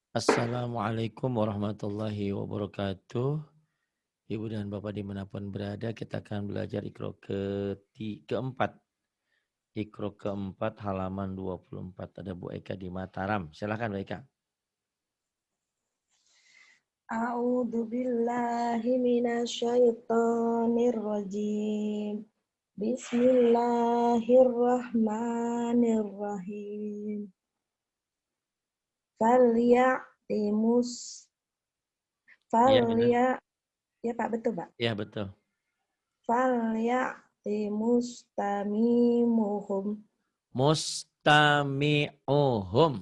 Assalamualaikum warahmatullahi wabarakatuh. Ibu dan Bapak dimanapun berada, kita akan belajar Iqra keempat. Iqra keempat halaman 24. Ada Bu Eka di Mataram. Silakan Bu Eka. A'udzu billahi minasyaitonir rajim. Bismillahirrahmanirrahim. Falyatimus Iya benar. falya ya Pak, betul Pak. Iya betul. Falyatimus tamimuhum. Mustami'uhum.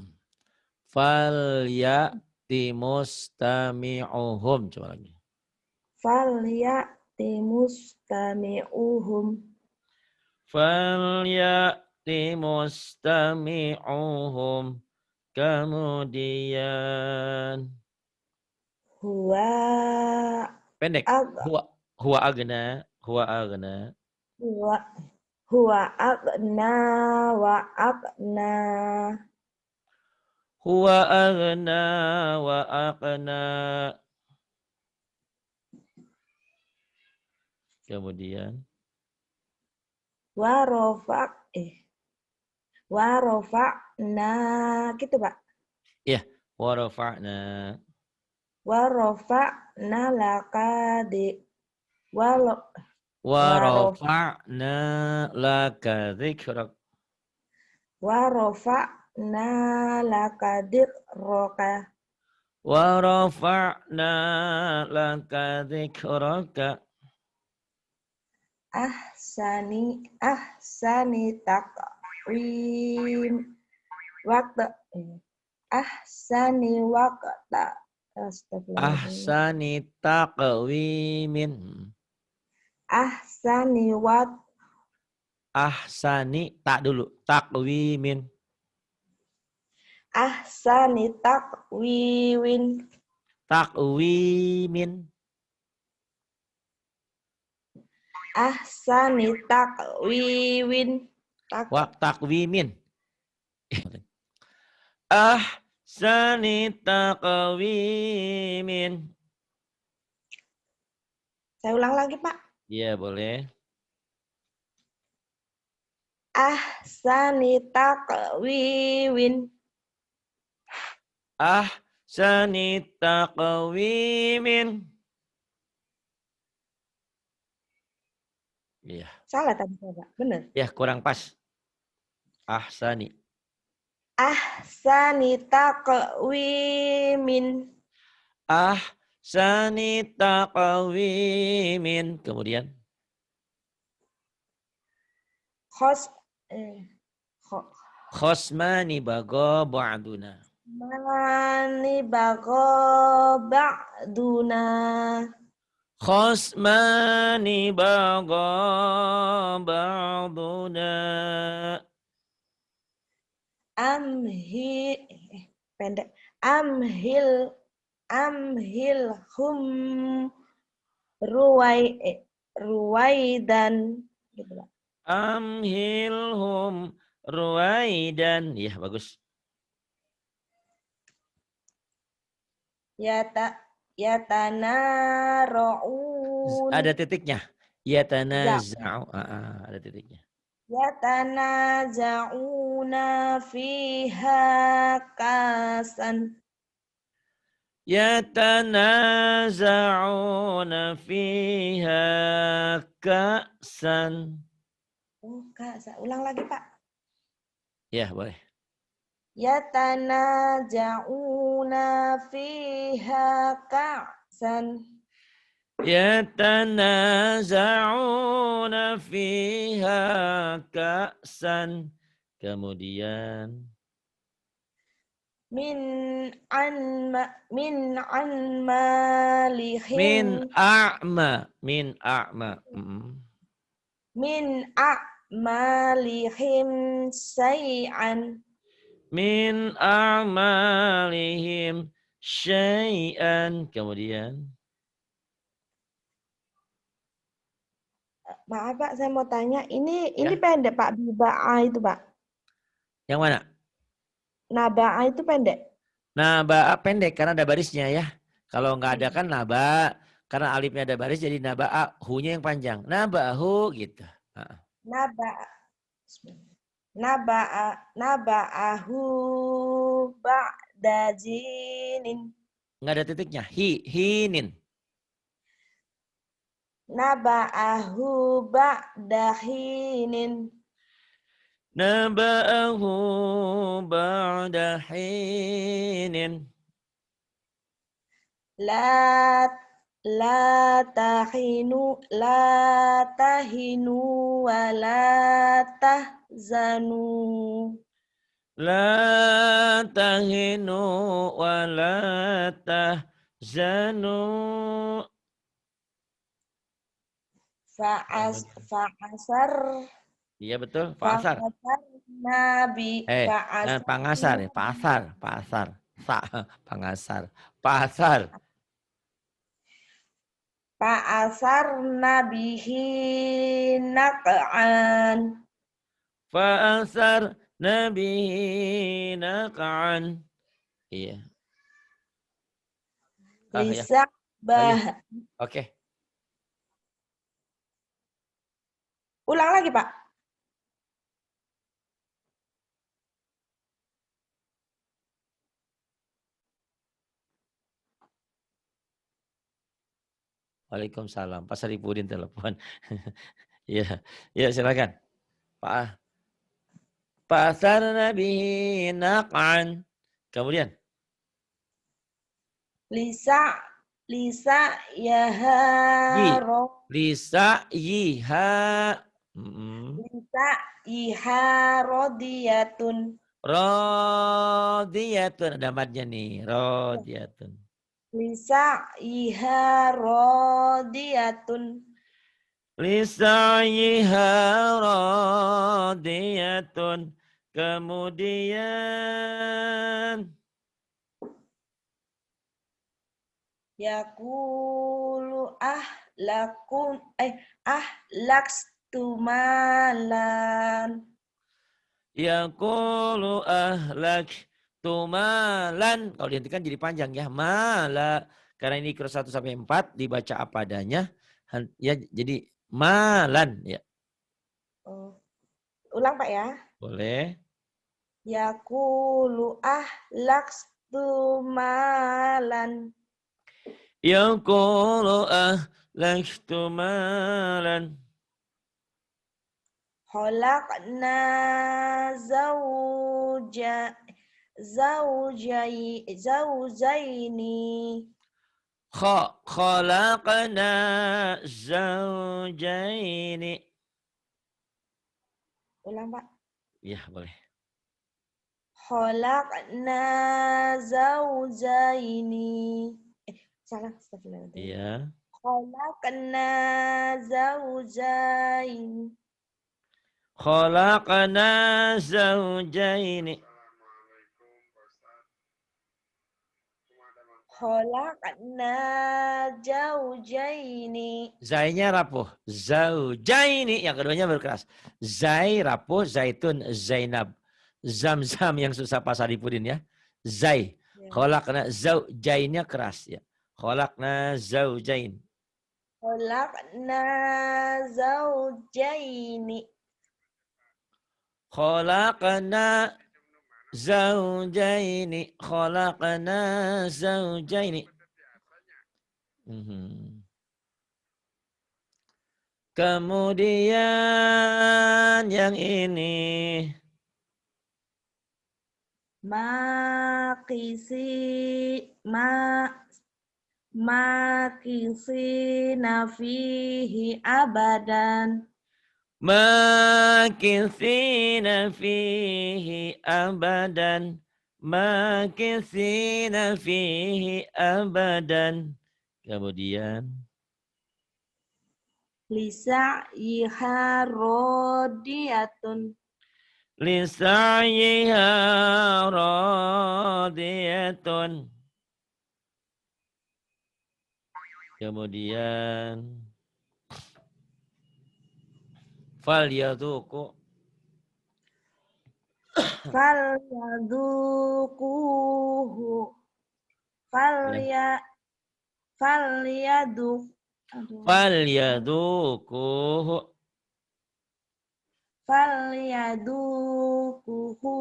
Falyati mustami'uhum. Coba lagi. Falyatimus tamimuhum. Falyati mustami'uhum. Kemudian Huwa pendek. ag Huwa agna. Huwa agna. huwa huwa agna wa agna. Huwa agna wa aqna. Kemudian. Warofakna gitu Pak. Ya. Wa rafa'na. Warofakna lakadi walo Wa warof rafa'na laka dzikrak. warofakna lakadir roka Wa rafa'na laka dzikraka. ahsani takwim waktu ahsani waktu astagfirullahaladzim Ahsani taqwimin. ahsani wat Ahsani tak dulu. Taqwimin. ahsani takwiwin Taqwimin. ahsani takwiwin Taqwimin. Ahsani taqwimin. Saya ulang lagi Pak. Iya boleh. Ahsani takwiwin Ahsani taqwimin. Iya. salah tadi Pak, benar. Ya kurang pas. Ahsani. Ahsani takwimin Ahsani taqwimin. Kemudian. khos Khosmani bago ba'duna. mani bago ba'duna Khosmani bago ba'duna. pendek amhilhum ruwaidan gitu Pak. Amhilhum ruwaidan. Ya bagus. Yatanaraun Ada titiknya. Yatanaza'u. Ada titiknya. yatanaza'una fiha kasan Yatanaza'una fiha ka'san. oh Kak, ulang lagi Pak. Ya boleh. Yatanaza'una fiha ka'san Yatanaza'una fiha ka'san. Kemudian. min malihim Min a'ma. Min a'ma. min a'malihim say'an Min a'malihim syai'an. Kemudian. maaf Pak, saya mau tanya ini Ya. pendek Pak, biba'a itu Pak. Yang mana? Naba'a itu pendek. Naba pendek karena ada barisnya ya. Kalau nggak ada kan naba, karena alifnya ada baris jadi naba, hu-nya yang panjang. Nabahu gitu. Naba naba'ahu ba'da jinin. Nggak ada titiknya. Hinin. Naba'ahu ba'da hinin. Naba'ahu ba'da hinin. La la tahinu wa la tahzanu. La tahinu wa la tahzanu. Fa'asar Iya betul, pasar. fa'asar nabi Jangan fa'asar pangasar ya, pasar, pasar. Pangasar. Pasar. fa'asar nabihi naq'an. Fa'asar nabi naka'an. Iya. Ya. Lisa Oh iya. bah. Oke. Ulang lagi, Pak. Waalaikumsalam. Pak Saripudin telepon. Iya. Ya silakan. Pak. Pasar nabi naka'an. Kemudian. Lisa Yi. yaharo. Lisa yiha. Mm-mm. Lisa iha rodiyatun. Rodiyatun. Ada matnya nih. Rodiyatun. Lisa iha rodiyatun. Lisa'yiha radiyatun. Kemudian. Yakulu lakstu malan. Yaqulu ahlak tumalan. Kalau dihentikan jadi panjang ya. Mala. Karena ini ikrar 1 sampai 4 dibaca apa adanya. Ya jadi malan ya. Oh. Ulang, Pak ya. Boleh. Yakulu lakstu malan. Yaqulu ahlak tumalan. Khalaqna zawjaini. Khalaqna zawjaini. Ulang, Pak. Ya boleh. Khalaqna zawjaini. Salah, astagfirullahaladzim. Iya. Khalaqna zawjaini. Khalaqna zawjaini. Khalaqna zawjaini. Zainya rapuh. Zaujaini. Yang keduanya berkeras. Zai rapuh. Zaitun. Zainab. Zam-zam yang susah Pak Saripudin ya. Zai. Ya. Khalaqna zaujainnya keras ya. Khalaqna zaujain. Khalaqna zawjaini. Khalaqna zaujaini. Khalaqna zaujaini. Kemudian yang ini. Makisina fihi abadan. Makithina fihi abadan. Makithina fihi abadan. Kemudian. Lisa'iha rodiyatun. Lisa'yiha radiyatun. Kemudian. Fal yadhuku. Falyadukuhu. Ya. Falyaduk. Aduh. Falyadukuhu. Falyadukuhu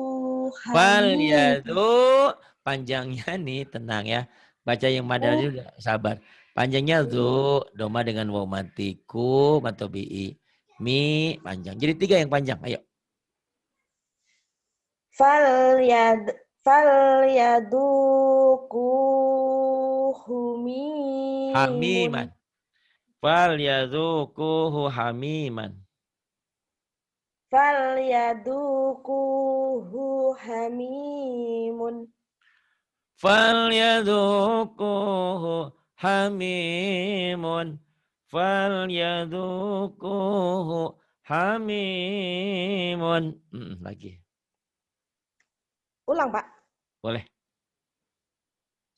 hamim. Falyadu. Panjangnya nih, tenang ya. Baca yang madal Oh, juga, sabar. Panjangnya du, doma dengan waw matiku, matobi'i. Mi, panjang. Jadi 3 yang panjang, ayo. falyadukuhu mimun. Hamiman. Falyadukuhu hamiman. Falyadukuhu hamimun. Falyadukuhu hamimun. Falyadukuhu hamimun. Lagi. Ulang, Pak. Boleh.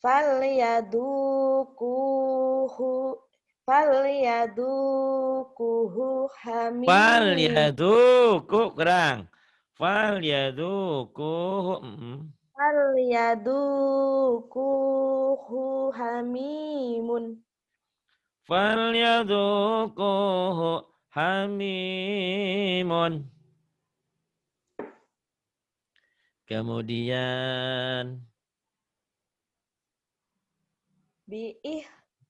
Falyadukuhu hamim. Falyaduku kurang. Falyadukuhu. Falyadukuhu hamimun. Falyadukuhu hamimun. Kemudian bi'ijlin.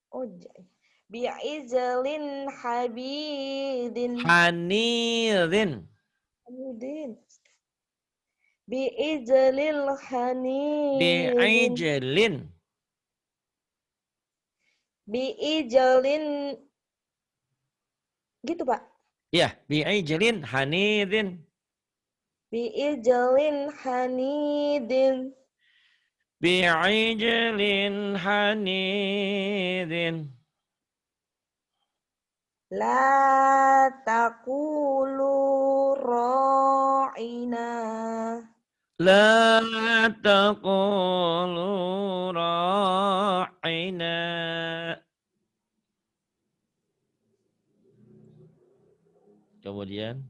Oh, bi'ijlin habidin. Hanidin. Hamidin. Bi'ijlil hanidin. Bi'ijlin. Bi'ijlin. Gitu, Pak. Ya, bi'ijlin hanidin. Bi'ijlin hanidin. Bi'ijlin hanidin. La taqulu ra'ina. La taqulu ra'ina. Kemudian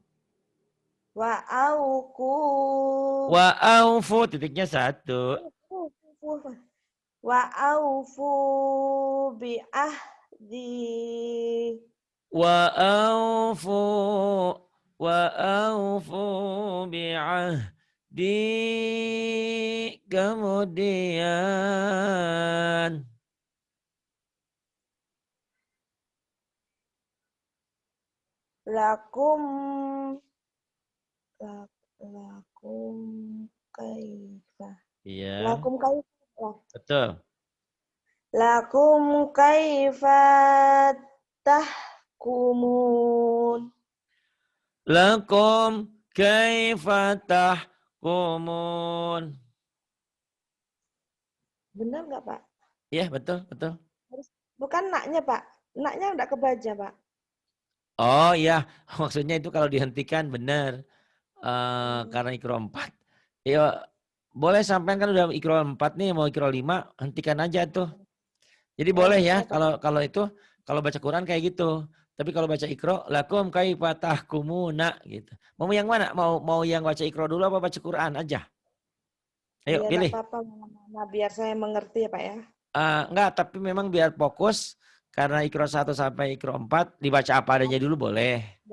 Wa'auku. wa'aufu titiknya 1. Wa'aufu bi'ahdi. Wa'aufu wa'aufu bi'ahdi. Kemudian Lakum kaifa. iya, Lakum kaifa. betul. Lakum kaifa tahkumun. Lakum kaifa tahkumun. Benar nggak, Pak? Iya, betul, betul. Bukan naknya, Pak. Naknya udah kebaca, Pak. Oh iya, maksudnya itu kalau dihentikan benar. Karena ikro 4. Ya, boleh sampai kan udah ikro 4 nih, mau ikro 5, hentikan aja tuh. Jadi boleh ya, kalau itu, kalau baca Quran kayak gitu. Tapi kalau baca ikro, lakum kaifa tahkumuna gitu. Mau yang mana? Mau yang baca ikro dulu apa baca Quran aja? Ayo Iya, enggak pilih. apa-apa. Nah, biar saya mengerti ya, Pak ya. Enggak, tapi memang biar fokus. Karena ikro 1 sampai ikro 4, dibaca apa adanya dulu boleh.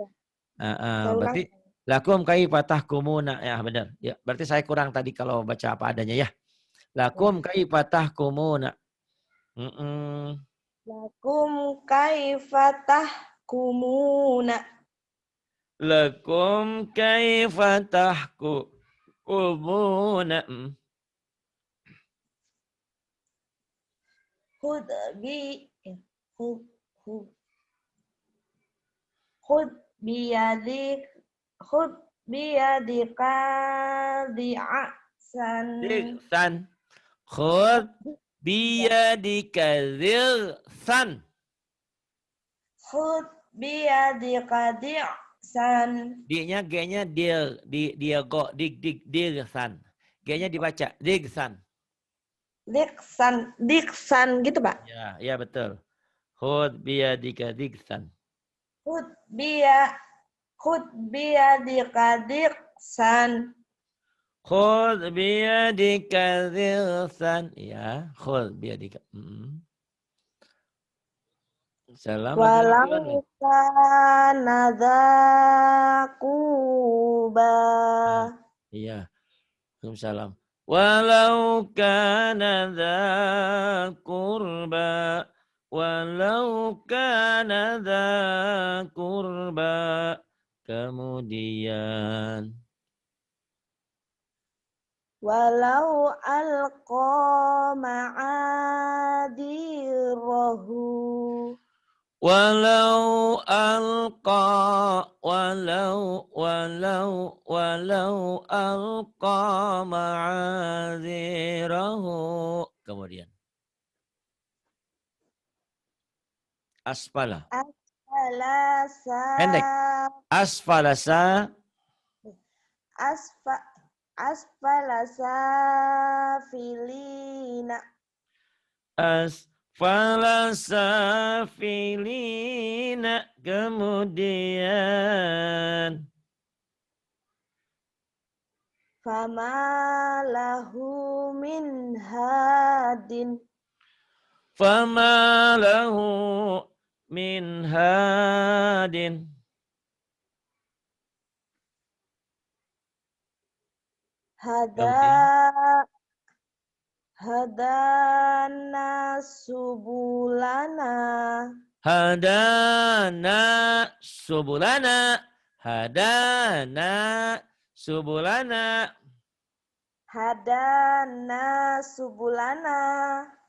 Saya ulang. Berarti lakum kaifa tahkumuna. Ya benar. Ya, berarti saya kurang tadi kalau baca apa adanya ya. Lakum kaifa tahkumuna. Lakum kaifa tahkumuna. Lakum kaifa tahkumuna. Khud bi khud khud khud biyadik khud biyadika di'asan. Dirsan. Khud biyadika dirsan. Khud biyadika di'asan. Di-nya G-nya dia go dirsan. G-nya dibaca dirsan. Diksan gitu, Pak. Ya betul. Khud biyadika dirsan. Khud biya Khud biyadika diqsan. Khudh biyadika dhilsan. Ya, khudh biyadika. Salam lagi gimana nih? Walau kana dza quba. Iya. Waalaikumsalam. Walau kana dza qurba. Walau kana dza qurba. Kemudian. Walau alqa ma'adirahu. Walau alqa alqa ma'adzirahu. Kemudian asfala. Asfalasa. Pendek. Asfalasa. Asfalasa filina. Asfalasafilina. Kemudian Fama lahu min hadin. fama lahu min hadin. Kemudian Hadana subulana. hadana subulana. Hadana subulana. Hadana subulana.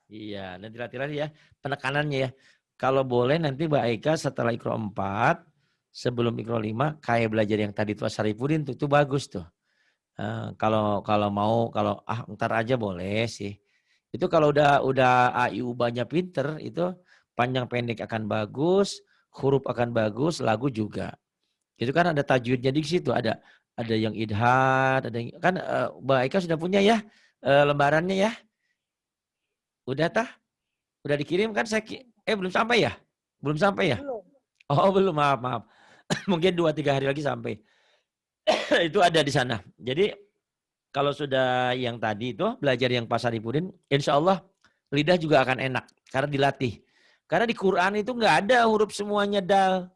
Iya, nanti latih-latih ya penekanannya ya. Kalau boleh nanti Mbak Aika setelah Iqra 4 sebelum Iqra 5 kayak belajar yang tadi tuh Syarifuddin tuh, itu bagus tuh. Kalau mau ntar aja boleh sih. Itu kalau udah AIU-nya pinter itu panjang pendek akan bagus, huruf akan bagus, lagu juga. Itu kan ada tajwidnya di situ, ada yang idhar, ada yang, kan Mbak Aika sudah punya ya lembarannya ya. Udah tah? Udah dikirim kan belum sampai ya? Belum sampai ya? Belum. Oh, belum, maaf. Mungkin 2-3 hari lagi sampai. Itu ada di sana. Jadi kalau sudah yang tadi itu belajar yang Pak Syarifuddin, insya Allah lidah juga akan enak karena dilatih. Karena di Quran itu nggak ada huruf semuanya dal,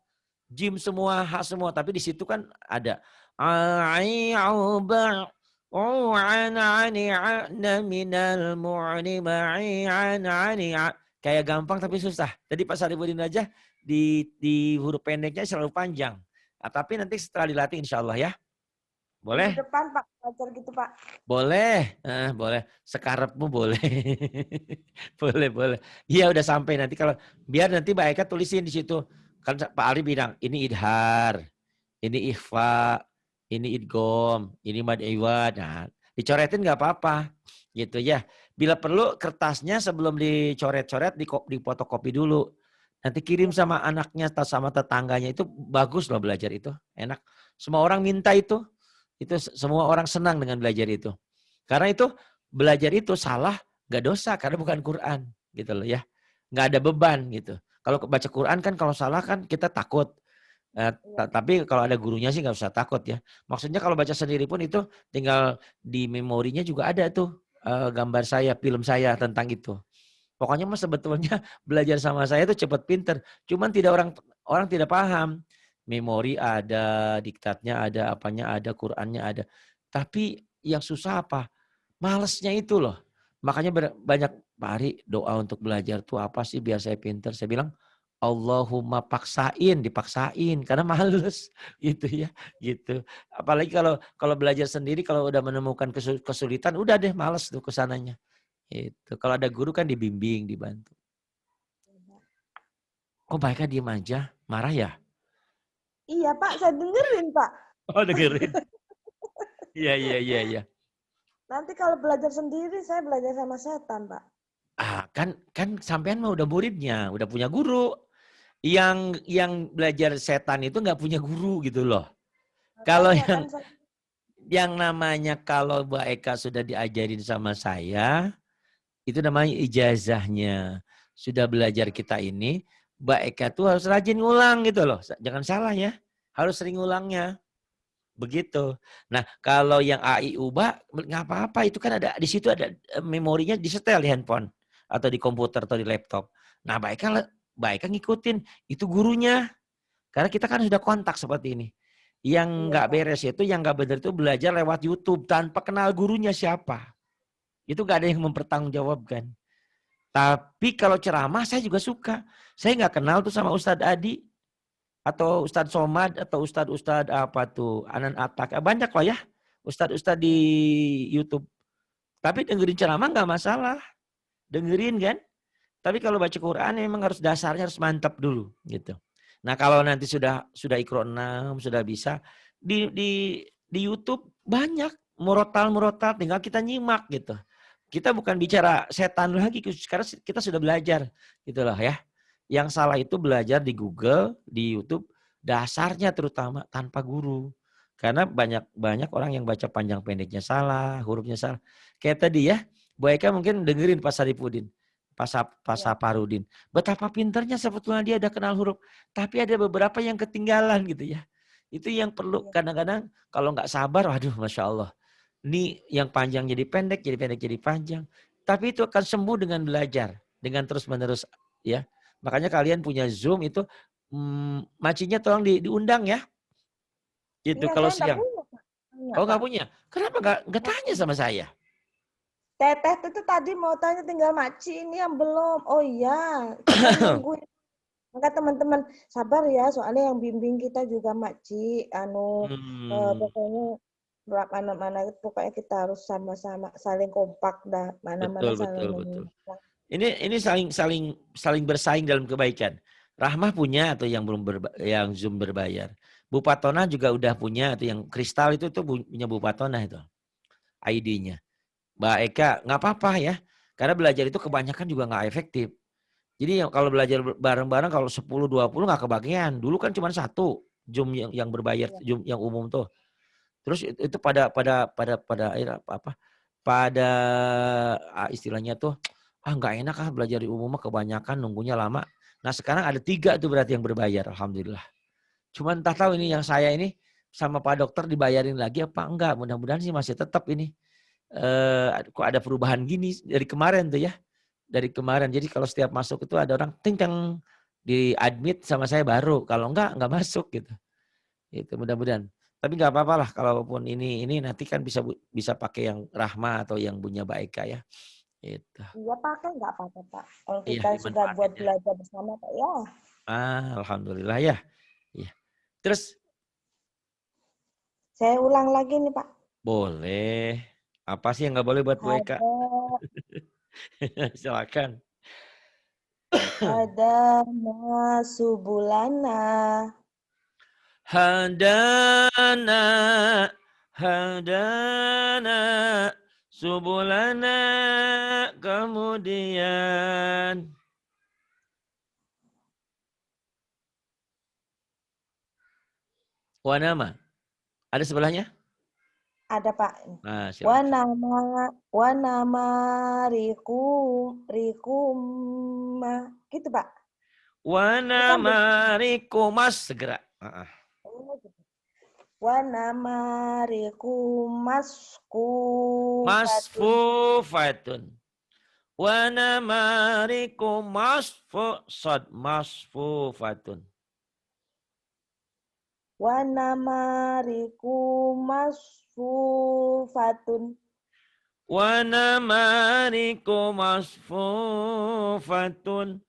jim semua, ha semua, tapi di situ kan ada kayak gampang tapi susah. Jadi Pak Syarifuddin aja di huruf pendeknya selalu panjang. Nah, tapi nanti setelah dilatih insya Allah ya. Boleh? Minggu depan Pak, belajar gitu Pak. Boleh, boleh. Sekarepmu boleh. boleh. Iya udah sampai nanti kalau biar nanti Mbak Eka tulisin di situ. Kan Pak Ali bilang ini idhar, ini ikhfa, ini idgom, ini mad iwad. Nah, dicoretin nggak apa-apa, gitu ya. Bila perlu kertasnya sebelum dicoret-coret difotokopi dulu. Nanti kirim sama anaknya atau sama tetangganya, itu bagus loh belajar itu, enak. Semua orang minta itu. Itu semua orang senang dengan belajar itu. Karena itu belajar itu salah nggak dosa karena bukan Quran gitu loh ya. Nggak ada beban gitu. Kalau baca Quran kan kalau salah kan kita takut. Tapi kalau ada gurunya sih nggak usah takut ya. Maksudnya kalau baca sendiri pun itu tinggal di memorinya juga ada tuh gambar saya, film saya tentang itu. Pokoknya mas sebetulnya belajar sama saya itu cepat pinter. Cuman tidak orang tidak paham. Memori ada, diktatnya ada, apanya ada, Qurannya ada. Tapi yang susah apa? Malesnya itu loh. Makanya banyak Pak Ari doa untuk belajar tuh apa sih biar saya pinter. Saya bilang Allahumma dipaksain karena males gitu ya, gitu. Apalagi kalau belajar sendiri kalau udah menemukan kesulitan udah deh males tuh kesananya. Itu. Kalau ada guru kan dibimbing, dibantu. Kok mereka diem aja? Marah ya? Iya Pak, saya dengerin Pak. Oh dengerin. Iya. Nanti kalau belajar sendiri, saya belajar sama setan Pak. Kan sampean mah udah muridnya, udah punya guru. Yang belajar setan itu nggak punya guru gitu loh. Kalau yang namanya kalau Mbak Eka sudah diajarin sama saya, itu namanya ijazahnya. Sudah belajar kita ini, Mbak Eka tuh harus rajin ngulang gitu loh. Jangan salah ya. Harus sering ulangnya. Begitu. Nah, kalau yang A, I, U, B, nggak apa-apa. Itu kan ada di situ ada memorinya disetel di handphone atau di komputer atau di laptop. Nah, baiknya ngikutin itu gurunya. Karena kita kan sudah kontak seperti ini. Yang Iya, nggak Pak. beres itu, yang nggak benar itu belajar lewat YouTube tanpa kenal gurunya siapa. Itu nggak ada yang mempertanggungjawabkan. Tapi kalau ceramah saya juga suka. Saya nggak kenal tuh sama Ustadz Adi atau Ustadz Somad atau Ustadz apa tuh Anan Atak. Banyak lah ya Ustadz di YouTube. Tapi dengerin ceramah nggak masalah. Dengerin kan. Tapi kalau baca Quran memang harus dasarnya harus mantap dulu gitu. Nah, kalau nanti sudah Iqra 6, sudah bisa di YouTube banyak murotal tinggal kita nyimak gitu. Kita bukan bicara setan lagi karena kita sudah belajar gitu loh ya. Yang salah itu belajar di Google, di YouTube dasarnya terutama tanpa guru. Karena banyak orang yang baca panjang pendeknya salah, hurufnya salah. Kayak tadi ya, Bu Eka mungkin dengerin Pak Saripudin. Pak Iya. Saparudin. Betapa pinternya sebetulnya dia ada kenal huruf. Tapi ada beberapa yang ketinggalan gitu ya. Itu yang perlu Iya. kadang-kadang kalau nggak sabar, waduh Masya Allah. Ini yang panjang jadi pendek, jadi pendek jadi panjang. Tapi itu akan sembuh dengan belajar. Dengan terus-menerus ya. Makanya kalian punya Zoom itu, macinya tolong diundang ya. Gitu Iya, kalau saya enggak siang. punya, Pak. Enggak, Oh nggak Pak. punya? Kenapa nggak Enggak tanya punya. sama saya? Teteh itu tadi mau tanya tinggal Makci ini yang belum. Oh iya, kita nungguin. Maka teman-teman sabar ya, soalnya yang bimbing kita juga Makci. Hmm, Pokoknya mana pokoknya kita harus sama-sama saling kompak dah, mana-mana betul saling betul betul. mengingatkan. Ini saling saling saling bersaing dalam kebaikan. Rahmah punya atau yang yang Zoom berbayar. Bu Patona juga udah punya atau yang kristal itu tuh punya Bu Patona itu ID-nya. Mbak Eka nggak apa-apa ya. Karena belajar itu kebanyakan juga nggak efektif. Jadi kalau belajar bareng-bareng kalau 10 20 nggak kebagian. Dulu kan cuma satu Zoom yang berbayar, Ya. Zoom yang umum tuh. Terus itu pada apa? Pada istilahnya tuh nggak enak belajar di umum kebanyakan nunggunya lama. Nah sekarang ada 3 tuh berarti yang berbayar, alhamdulillah. Cuman entah tahu ini Iya. yang saya ini sama Pak Dokter dibayarin lagi apa enggak. Mudah-mudahan sih masih tetap ini. Kok ada perubahan gini dari kemarin tuh ya. Dari kemarin. Jadi kalau setiap masuk itu ada orang ting teng di admit sama saya baru. Kalau enggak masuk gitu. Itu mudah-mudahan. Tapi nggak apa-apa lah kalaupun ini nanti kan bisa pakai yang Rahma atau yang punya Mbak Eka ya. Itu. Iya pakai nggak apa-apa Pak. Kalau Iya kita sudah buat dimanfaatin ya. belajar bersama Pak ya. Alhamdulillah ya. Iya. Terus Saya ulang lagi nih Pak. boleh. Apa sih yang nggak boleh buat Bu Eka? Ada Silakan. ada masubulana. Hadana, hadana, subulana, kemudian wanama. Ada sebelahnya? Ada Pak. Nah, silakan. Wanama rikum gitu Pak. Itu kan Wanama rikumas segera. oh, gitu. Wanama rikumaskufatun. Masfufatun. Wanama rikumasfusad masfufatun. Wanama rikumasfufatun. Wanama rikumasfufatun.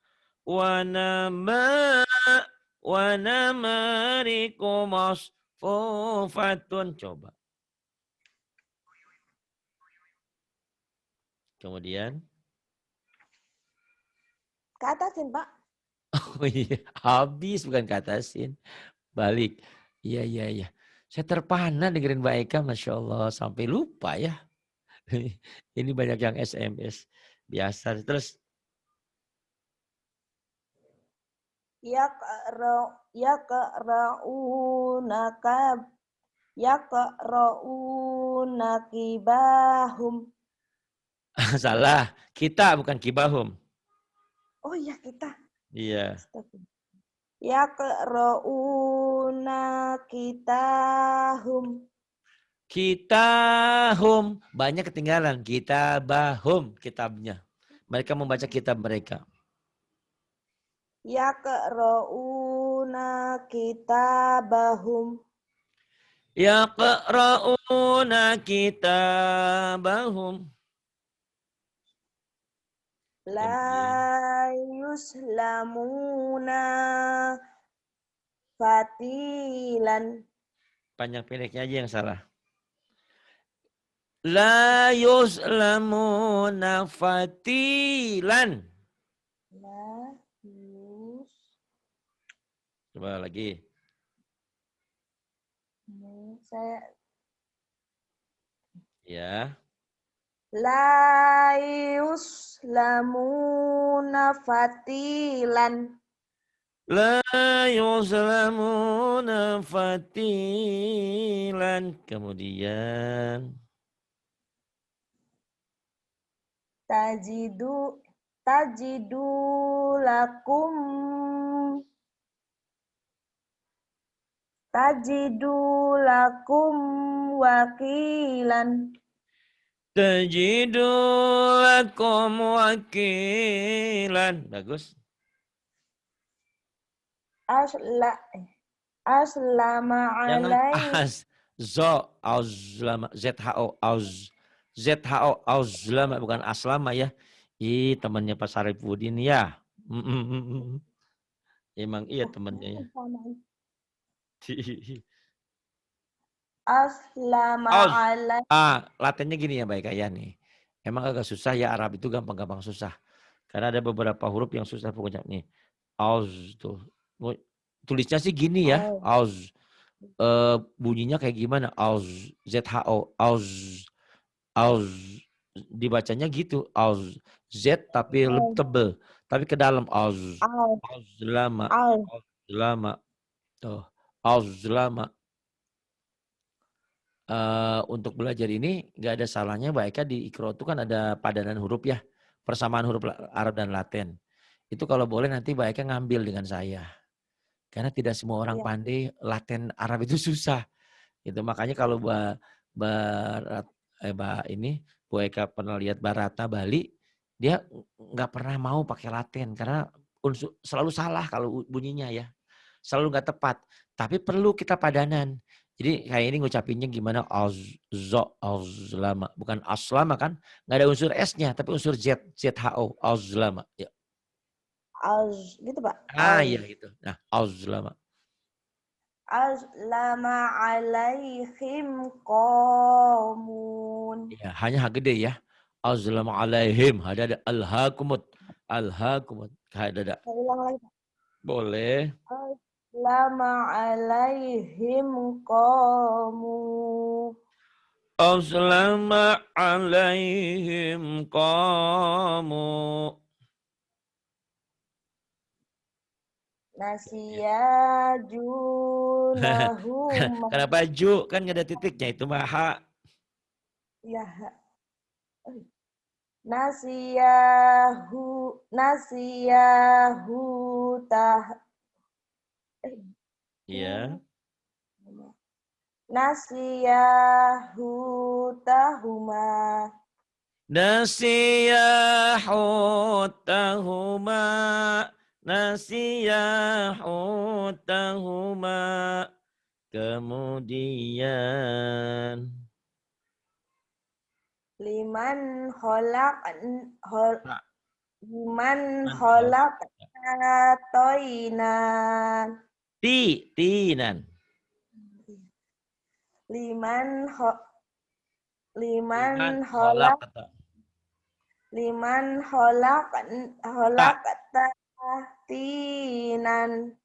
Wanama rikumasfufatun. Coba. Kemudian. Ke atasin Pak. Oh iya, habis bukan katasin. Balik. Iya, iya, iya. Saya terpana dengerin Mbak Eka, Masya Allah. Sampai lupa ya. Ini banyak yang SMS. Biasa. Terus. Yaqra'unaka yaqra'unakibahum. Salah. Kita bukan kibahum. Oh iya kita. Iya. Astagfirullah. Yaqra'una kitahum. Kitahum. Banyak ketinggalan. Kitabahum. Kitabnya. Mereka membaca kitab mereka. Yaqra'una kitabahum. Yaqra'una kitabahum. Kemudian. La yuslamuna fatilan. Panjang pendeknya aja yang salah. La yuslamuna fatilan. La yus. Coba lagi. Saya Ya. la yuslamuna fatilan. La yuslamuna fatilan. Kemudian. Tajidu lakum wakilan. Tajidu lakum wakilan. Bagus. Aslama Jangan alaih. azlama, ZHO, azlama, bukan aslama ya. Ih, temannya Pak Sarifudin ya. Emang iya temannya ya. Aslama alaih. Latinnya gini ya baik ya nih. Emang agak susah ya, Arab itu gampang-gampang susah. Karena ada beberapa huruf yang susah pokoknya nih. Auz tuh. Tulisnya sih gini ya, auz. Bunyinya kayak gimana? Auz, ZHO, auz, auz. Dibacanya gitu, auz. Z tapi lebih tebel, tapi ke dalam auz. Auz lama, auz lama. Tuh, auz lama. Untuk belajar ini nggak ada salahnya baiknya di Iqra itu kan ada padanan huruf ya, persamaan huruf Arab dan Latin. Itu kalau boleh nanti baiknya ngambil dengan saya. Karena tidak semua orang pandai Latin Arab itu susah. Itu makanya kalau ini Bu Eka pernah lihat Barata Bali, dia nggak pernah mau pakai Latin karena selalu salah kalau bunyinya ya. Selalu nggak tepat. Tapi perlu kita padanan. Jadi kayak ini ngucapinnya gimana? Azlama. Bukan aslama kan? Nggak ada unsur S-nya, tapi unsur Z. ZHO. Azlama. Ya. Gitu Pak. Iya gitu. Nah, azlama. Aslama alaihim qamun. Ya, hanya H gede ya. Azlama alaihim. Ada alhaakumut. Alhaakumut. Ada. Ulang lagi. Boleh. Aslama alaihim qamun. Aslama alaihim qamu. Nasiya junahum. Kenapa ju? Kan nggak ada titiknya itu maha. Ya. Nasiyahu tah. Iya. Nasiyahu tahuma. Nasiyahu tahuma. Nasiyahu tahuma. Kemudian. Liman kholak toinan. Tinan. Liman kholak tinan.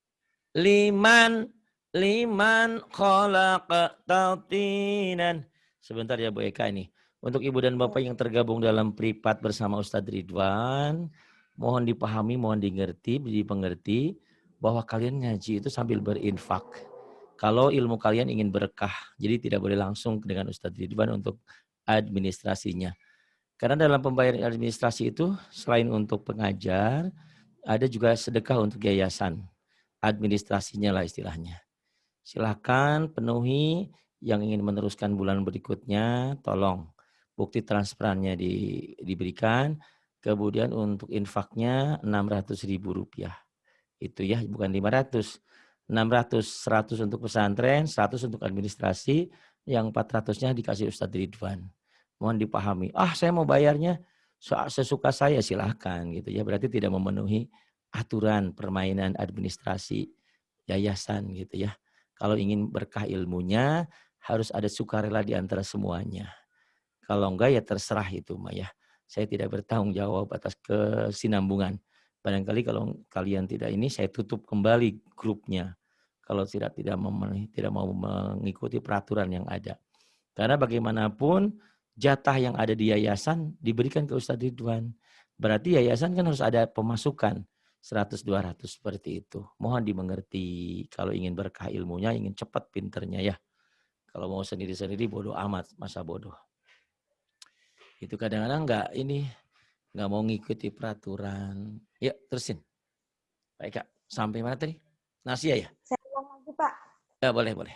Liman khalaqtatinan. Sebentar ya Bu Eka ini. Untuk Ibu dan Bapak yang tergabung dalam privat bersama Ustadz Ridwan, mohon dipahami, mohon dipengerti bahwa kalian ngaji itu sambil berinfak. Kalau ilmu kalian ingin berkah, jadi tidak boleh langsung dengan Ustadz Ridwan untuk administrasinya. Karena dalam pembayaran administrasi itu selain untuk pengajar, ada juga sedekah untuk yayasan. administrasinya lah istilahnya. Silakan penuhi, yang ingin meneruskan bulan berikutnya tolong bukti transferannya diberikan. Kemudian untuk infaknya Rp600.000. Itu ya, bukan 500. 600, 100 untuk pesantren, 100 untuk administrasi, yang 400-nya dikasih Ustadz Ridwan. Mohon dipahami. Ah, saya mau bayarnya sesuka saya, silahkan gitu ya. Berarti tidak memenuhi aturan permainan administrasi yayasan gitu ya. Kalau ingin berkah ilmunya harus ada sukarela di antara semuanya. Kalau enggak ya terserah itu Mah ya. Saya tidak bertanggung jawab atas kesinambungan. Barangkali kalau kalian tidak ini saya tutup kembali grupnya. Kalau tidak mau mengikuti peraturan yang ada. Karena bagaimanapun jatah yang ada di yayasan diberikan ke Ustadz Ridwan. Berarti yayasan kan harus ada pemasukan 100-200 seperti itu. Mohon dimengerti kalau ingin berkah ilmunya, ingin cepat pinternya ya. Kalau mau sendiri-sendiri bodoh amat, masa bodoh. Itu kadang-kadang nggak mau ngikuti peraturan. Ya, terusin. Baik Kak, sampai mana tadi? Nasia ya? Saya ulang lagi, Pak. Ya, boleh, boleh.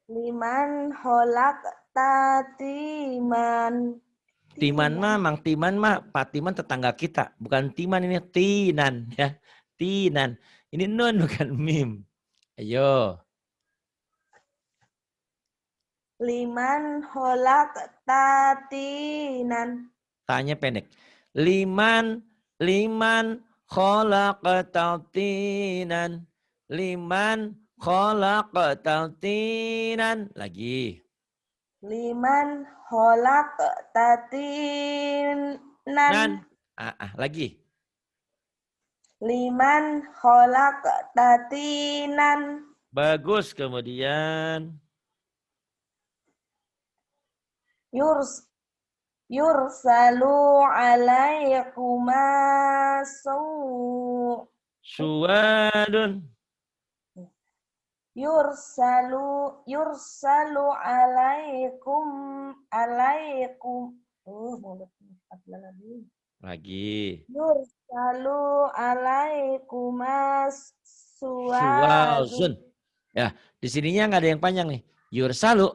Liman holak tatiman. Timan mah, Mang Timan mah, Pak Timan tetangga kita. Bukan Timan ini, Tinan ya. Tinan. Ini nun bukan mim. Ayo. Liman holak tatinan. Tanya pendek. Liman khalaqatal tinan. Liman khalaqatal tinan. Lagi. Liman holak tatinan. Nan. Lagi. Liman holak tatinan. Bagus. Kemudian. Yursalu alaikuma Suwadun. yursalu alaikum Lagi. yursalu alaikuma suwadun. Suwazun. Ya, di sininya nggak ada yang panjang nih. Yursalu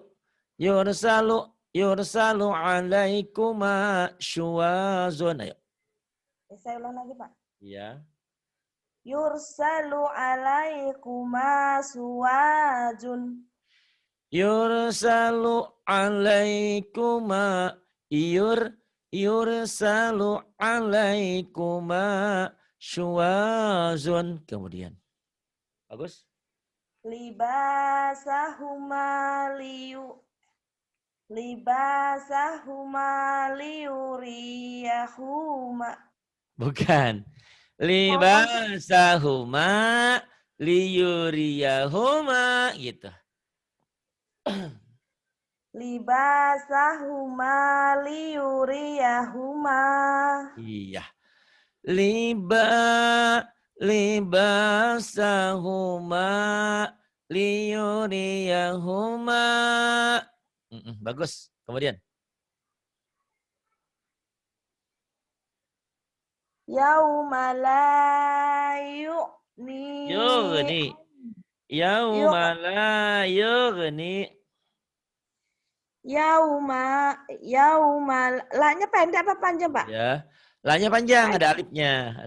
alaikuma syuwazun. Ayo. Saya ulang lagi, Pak. Iya. Yursalu alaikuma suwajun. Yursalu alaikuma yursalu alaikuma syuwazun. Kemudian. Bagus. Libasahuma liyuriyahuma. Bukan. Libasahuma liyuriyahuma gitu. Libasahuma liyuriyahuma. Iya. Libasahuma liyuriyahuma. Bagus. Kemudian. Yauma la yu'ni. Yauma la yughni. Yauma la-nya pendek apa panjang, Pak? Ya. La-nya panjang, ada alifnya.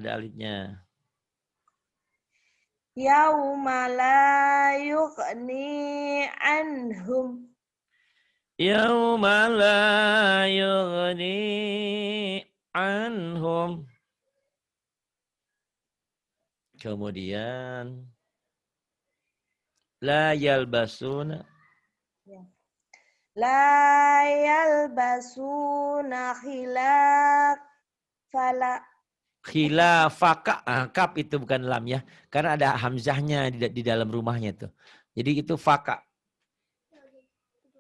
Yauma la yughni anhum. Yauma la yughni anhum. Kemudian la yalbasuna. La yalbasuna Khilafaka. Kap itu bukan lam ya. Karena ada hamzahnya di dalam rumahnya tuh. Jadi itu faka.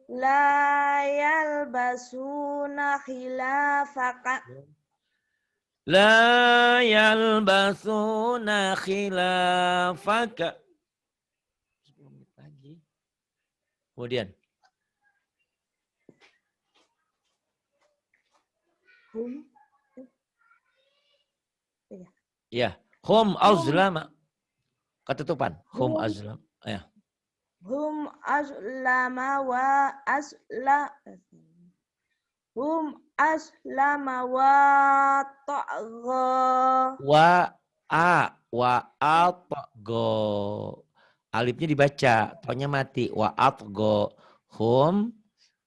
La yalbasuna khilafaka. La yalbasuna khilafaka. 10 menit lagi. Kemudian. Ya. Hum Hum, azlama. Ketutupan. Hum hum, azlam. Ya. hum aslama wa asla. Hum aslama wa ta'gha. Wa atgo. Alifnya dibaca, tonya mati. Wa atgo. Hum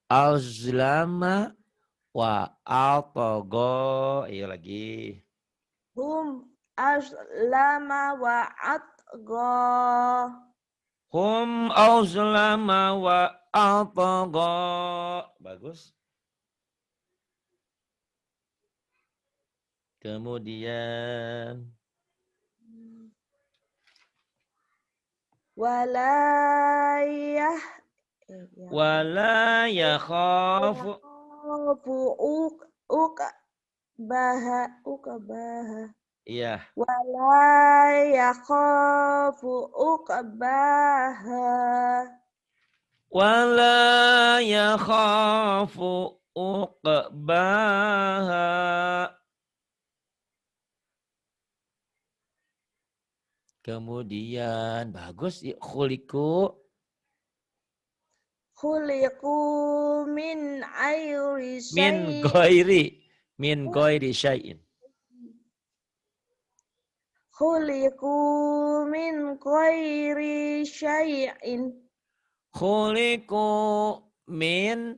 azlama wa atgo. Iya lagi. Hum aslama wa atgha. Hum azlama wa atgo. Bagus. Kemudian Walayah wala yakhafu. ukabaha Iya. wala yakhafu uqbaha. Wala yakhafu uqbaha. Kemudian bagus khuliku Khuliqu min ayri min ghairi syai'in. Khuliqu min ghairi syai'in. Khuliku min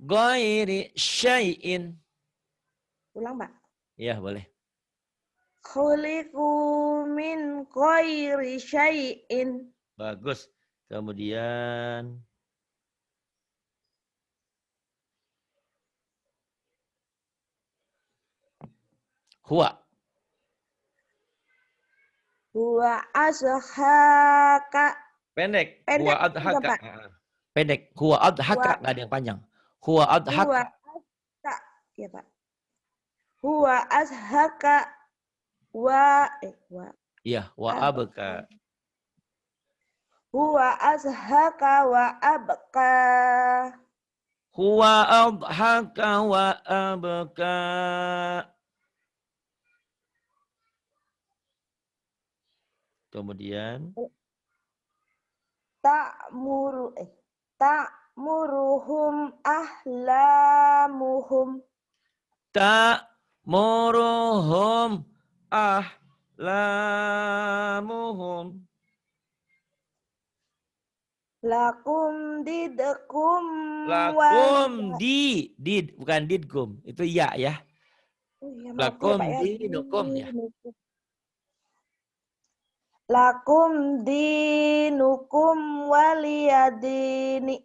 ghairi syai'in. Ulang, Pak. Ya, boleh. Khuliqu min ghairi syai'in. Bagus. Kemudian huwa. Huwa azhaka. Pendek. Huwa Pendek juga, adhaka. Pak. Pendek. Huwa adhaka. Huwa Nggak ada yang panjang. Huwa huwa adhaka. azhaka. Ya, Pak. Huwa azhaka wa Iya. Wa abqa. abka. Huwa azhaka wa abqa. Huwa adhaka wa abka. Kemudian Ta'muruhum ahlamuhum. ta'muruhum ahlamuhum. Lakum didkum Lakum bukan didkum. Itu ya ya. Oh iya, maaf ya, Pak Lakum ya. dinukum ya. Lakum dinukum waliyadini.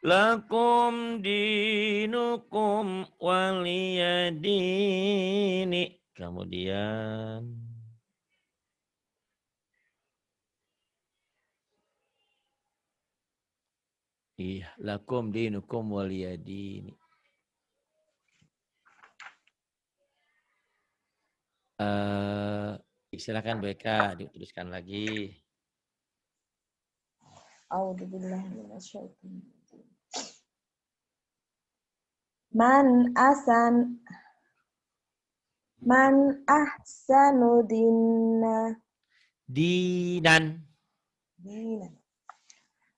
Lakum dinukum waliyadini. Kemudian iya, lakum dinukum waliyadini. Silakan Bu Eka dituliskan lagi. A'udzubillahi minasyaitonir rajim. Man ahsanu dinan.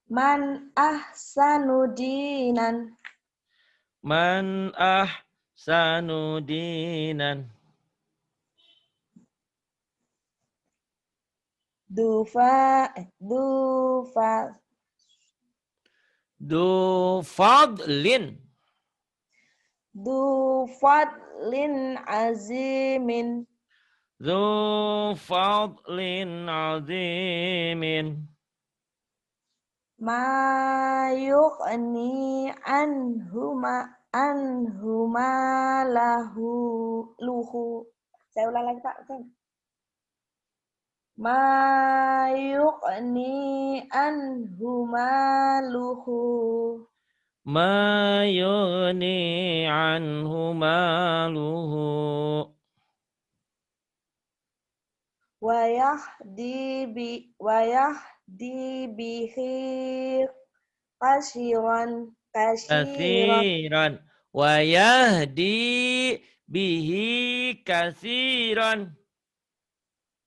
Man ahsanu dinan. Man ahsanu dinan. Du fadlin. Du fadlin azimin. Du fadlin azimin. Ma yughni anhuma luhu. Saya ulang lagi, Pak. Ma yughni anhuma luhu. Ma yughni anhu maluhu. Wa yahdi bihi kasiran. Kasiran. Wa yahdi bihi kasiran.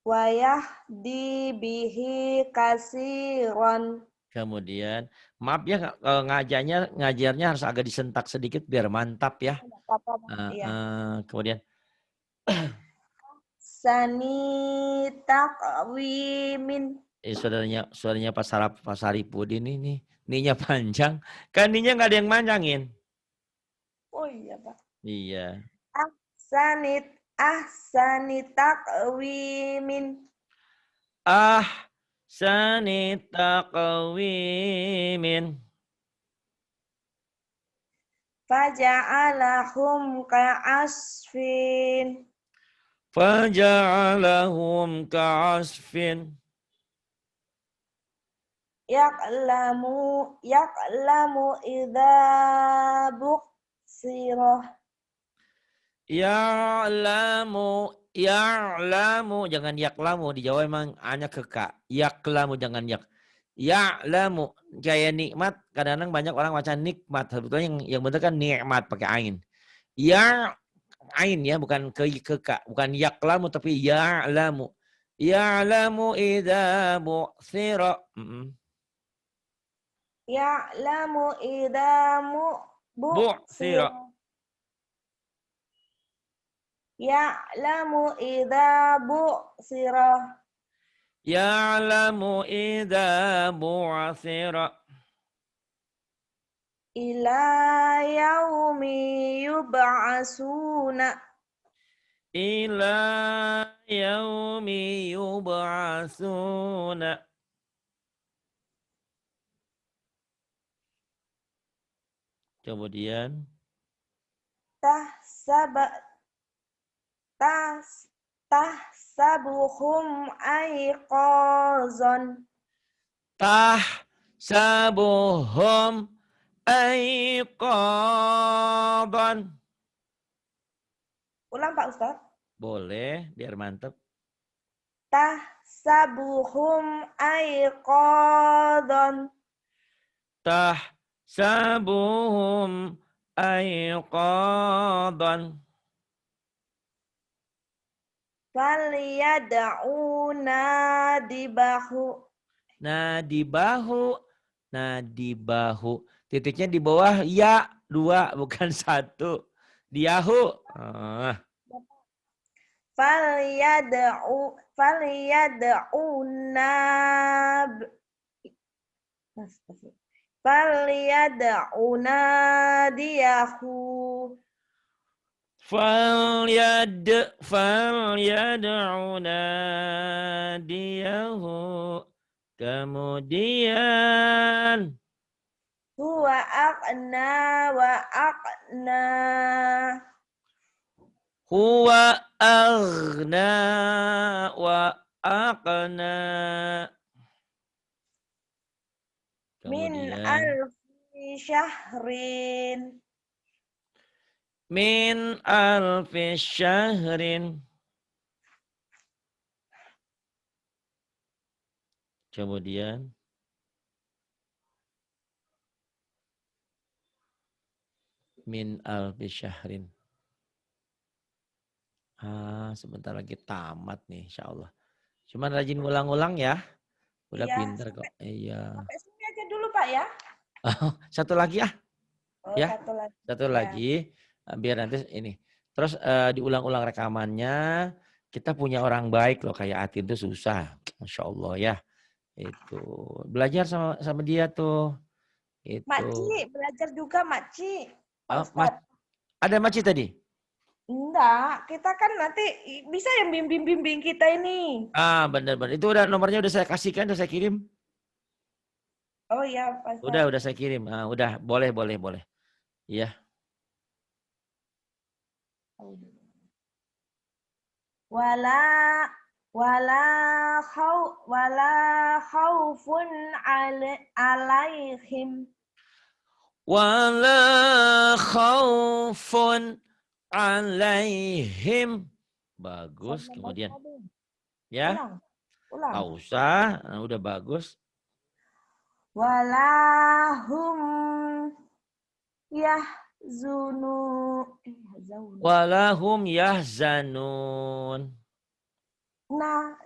wa yahdi bihi katsiran. Kemudian, maaf ya kalau ngajarnya harus agak disentak sedikit biar mantap ya. Iya. Kemudian, Sani takwimin. saudaranya Pak Saripudin ini, ninya panjang. Kan ninya nggak ada yang manjangin. Oh iya, Pak. Iya. Ahsani takwimin. Sani taqwimin. Faja'alahum ka'asfin. Faja'alahum ka'asfin. Ya'lamu idza buqsirah. Ya'lamu, jangan yaklamu. Di Jawa emang hanya ke kak. Yaklamu, jangan yak. Ya'lamu, kayak nikmat. Kadang-kadang banyak orang baca nikmat. Sebetulnya yang benar kan nikmat pakai ain. Ya, ain ya, bukan ke kak. Bukan yaklamu, tapi ya'lamu. Ya'lamu idza bu'thira. Ya'lamu idza Bu'thira. buqsirah. Ya'lamu idza bu'sirah. Ya'lamu idza bu'thira. Ila yaumi yub'asuna. Ila yaumi yub'atsuna. Kemudian Tahsaba tas tahsabuhum aiqazan. tahsabuhum aiqadan. Ulang Pak Ustaz. Boleh, biar mantap. Tahsabuhum aiqazan. Tahsabuhum aiqadan. Falyad'u nadibahu. Nadibahu. Nadibahu. Titiknya di bawah ya, 2 bukan 1. Diahu. Falyad'u nab. Falyad'u nadiyahu. Falyad'u nadiyahu. Kemudian Huwa aqna wa aqna. huwa aghna wa aqna. Min Kemudian alfi syahrin. min alfi syahrin. Kemudian min alfi syahrin. Sebentar lagi tamat nih insyaallah. Cuman rajin ngulang-ulang ya. Udah Iya, pinter kok. Iya. sampai sini aja dulu Pak ya. Satu lagi Oh, ya. satu lagi. Satu Ya. lagi biar nanti ini. Terus diulang-ulang rekamannya. Kita punya orang baik loh kayak Atin tuh susah. Masya Allah ya. Itu. Belajar sama dia tuh. Itu. Makci, belajar juga Makci. Pak Oh, Ustadz. ada Maci tadi? Enggak, kita kan nanti bisa yang bimbing-bimbing kita ini. Benar-benar. Itu nomornya udah saya kasihkan, udah saya kirim. Oh iya, Pak Ustadz. Udah saya kirim. Udah, boleh. Iya. Wala khaufun alaihim. Wala khaufun alaihim. Bagus. Kemudian. Ya. Ulang. Nggak usah. Udah bagus. Walahum Walahum yahzanun.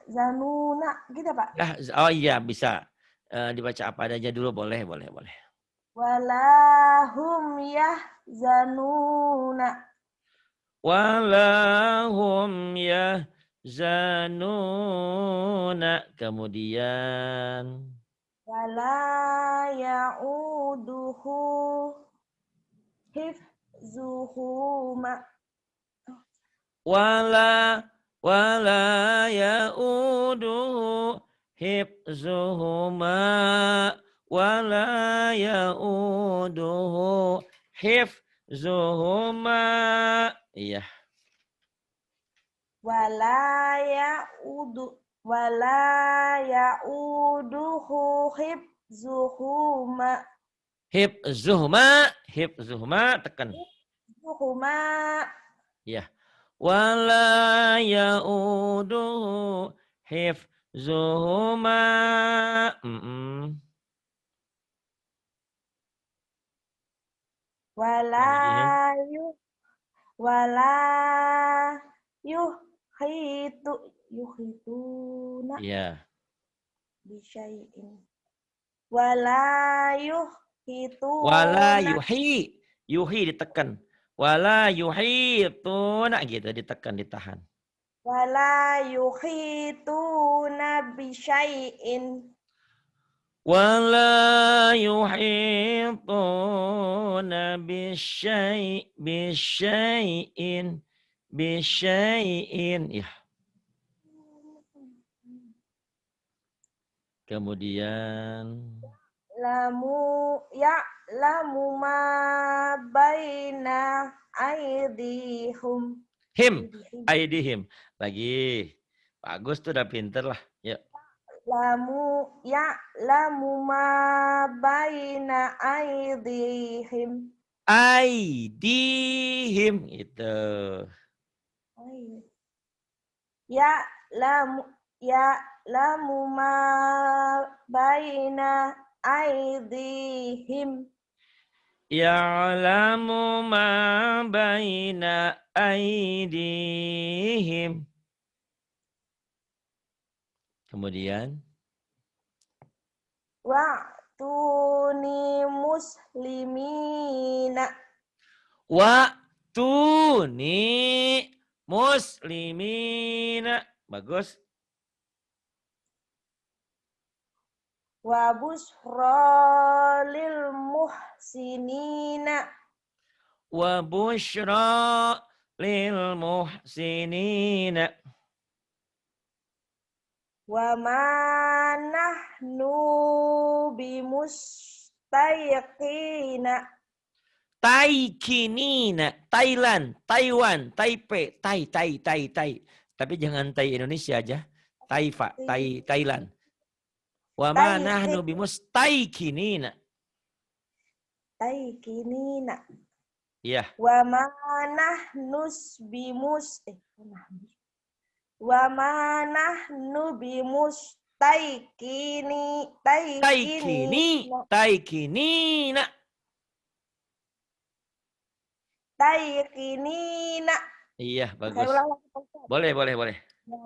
zanuna, gitu Pak. Ya, oh iya bisa. Dibaca apa aja dulu, boleh. Walahum yahzanuna. Walahum yahzanuna. Kemudian Wala ya'uduhu hifzuhuma. wala yauduhu hifzuhuma wala yauduhu hifzuhuma. Iya. Wala ya'uduhu hifzuhuma. Hifzuhuma tekan. Hifzuhuma. Iya. Wala yauduhu hifzuhuma. Wala Kemudian yuh wala yuhituna iya. bisyai'in. Wala Wala yuhituna yuhi ditekan. Wala yuhituna gitu ditekan ditahan. wala yuhituna bisyai'in. Wala yuhituna bisyai'in. Ya. Kemudian Lamu ma baina aidihum. aidihim. Lagi. Bagus tuh udah pinter lah. Yuk. Lamu ma baina aidihim. Aidihim itu. Lamu ma baina aidihim. Ya'lamu ma baina aidihim. Kemudian Wa'tuni muslimina. Wa'tuni muslimina. Bagus. Wa busra lil muhsinina. Wa busyra lil muhsinina. Wa ma nahnu bimustayqina. Taikinina, Thailand, Taiwan, Taipei, Tai. Tapi jangan Tai Indonesia aja. Thailand. Wa ma nahnu bimustaikinina. Taikinina. Iya. Wa ma nahnu Taikinina. Taikinina. Iya, Saya bagus. ulang lagi. Boleh. Wa